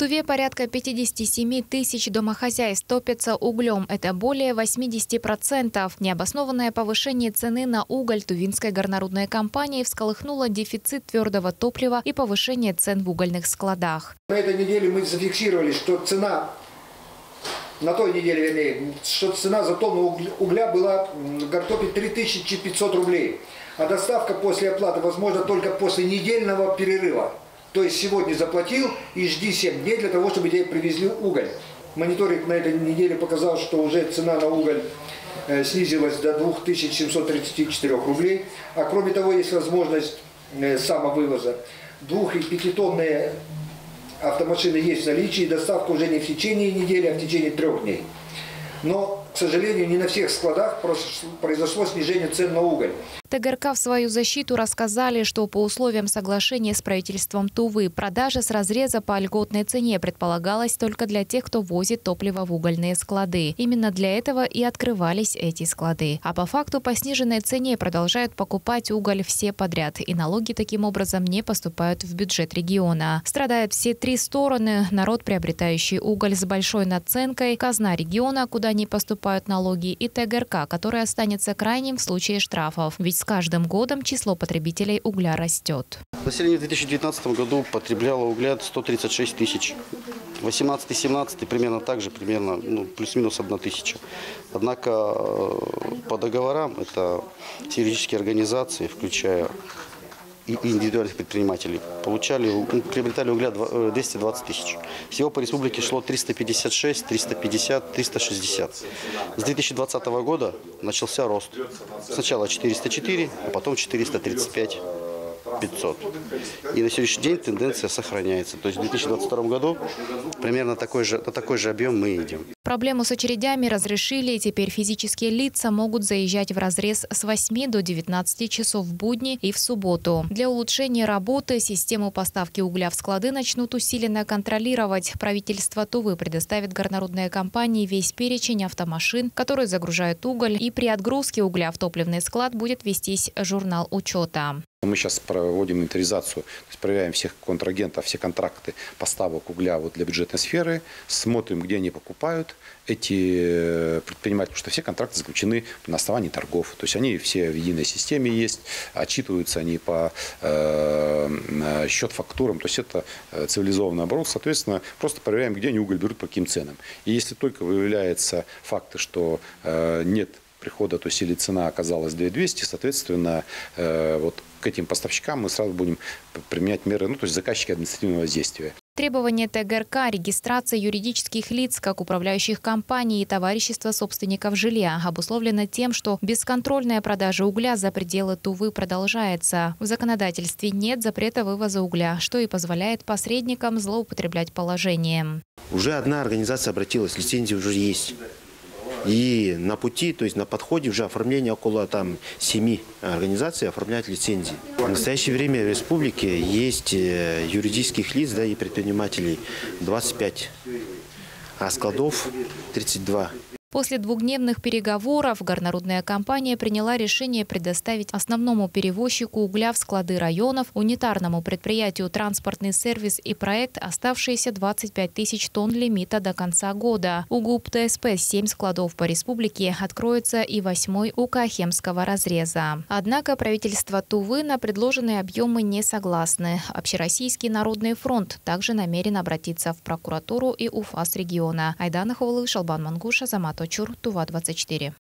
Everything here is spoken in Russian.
Туве порядка 57 тысяч домохозяйств топятся углем. Это более 80%. Необоснованное повышение цены на уголь Тувинской горнорудной компании всколыхнуло дефицит твердого топлива и повышение цен в угольных складах. На этой неделе мы зафиксировали, что цена, на той неделе, вернее, что цена за тонну угля была в Гортопе 3500 рублей. А доставка после оплаты возможна только после недельного перерыва. То есть сегодня заплатил и жди 7 дней для того, чтобы тебе привезли уголь. Мониторинг на этой неделе показал, что уже цена на уголь снизилась до 2734 рублей. А кроме того, есть возможность самовывоза. 2- и 5-тонные автомашины есть в наличии. Доставка уже не в течение недели, а в течение 3 дней. Но, к сожалению, не на всех складах произошло снижение цен на уголь. ТГРК в свою защиту рассказали, что по условиям соглашения с правительством Тувы продажа с разреза по льготной цене предполагалась только для тех, кто возит топливо в угольные склады. Именно для этого и открывались эти склады. А по факту по сниженной цене продолжают покупать уголь все подряд. И налоги таким образом не поступают в бюджет региона. Страдают все 3 стороны. Народ, приобретающий уголь с большой наценкой, казна региона, куда не поступают налоги, и ТГРК, который останется крайним в случае штрафов. Ведь с каждым годом число потребителей угля растет. Население в 2019 году потребляло угля 136 тысяч. 18-17 примерно так же, плюс-минус 1 тысяча. Однако по договорам это все юридические организации, включая и индивидуальных предпринимателей, приобретали угля 220 тысяч. Всего по республике шло 356, 350, 360. С 2020 года начался рост. Сначала 404, а потом 435. 500. И на сегодняшний день тенденция сохраняется. То есть в 2022 году примерно на такой же объем мы идем. Проблему с очередями разрешили, и теперь физические лица могут заезжать в разрез с 8 до 19 часов в будни и в субботу. Для улучшения работы систему поставки угля в склады начнут усиленно контролировать. Правительство Тувы предоставит горнорудной компании весь перечень автомашин, которые загружают уголь, и при отгрузке угля в топливный склад будет вестись журнал учета. Мы сейчас проводим инвентаризацию, то есть проверяем всех контрагентов, все контракты поставок угля для бюджетной сферы, смотрим, где они покупают эти предприниматели, потому что все контракты заключены на основании торгов. То есть они все в единой системе есть, отчитываются они по счет-фактурам, то есть это цивилизованный оборот. Соответственно, просто проверяем, где они уголь берут, по каким ценам. И если только выявляются факты, что нет прихода, то есть или цена оказалась 2200, соответственно, вот к этим поставщикам мы сразу будем применять меры, то есть заказчики административного воздействия. Требования ТГРК – регистрация юридических лиц, как управляющих компаний и товарищества собственников жилья, обусловлено тем, что бесконтрольная продажа угля за пределы Тувы продолжается. В законодательстве нет запрета вывоза угля, что и позволяет посредникам злоупотреблять положением. Уже одна организация обратилась, лицензия уже есть. И на пути, то есть на подходе уже оформление около 7 организаций оформляют лицензии. В настоящее время в республике есть юридических лиц, и предпринимателей 25, а складов 32. После 2-дневных переговоров горнорудная компания приняла решение предоставить основному перевозчику угля в склады районов, унитарному предприятию «Транспортный сервис» и проект оставшиеся 25 тысяч тонн лимита до конца года. У ГУП ТСП 7 складов по республике, откроется и 8-й у Каахемского разреза. Однако правительство Тувы на предложенные объемы не согласны. Общероссийский народный фронт также намерен обратиться в прокуратуру и УФАС региона. Айдана Ховлы, Шалбан Мангуша, Азамат Очур, Тува 24.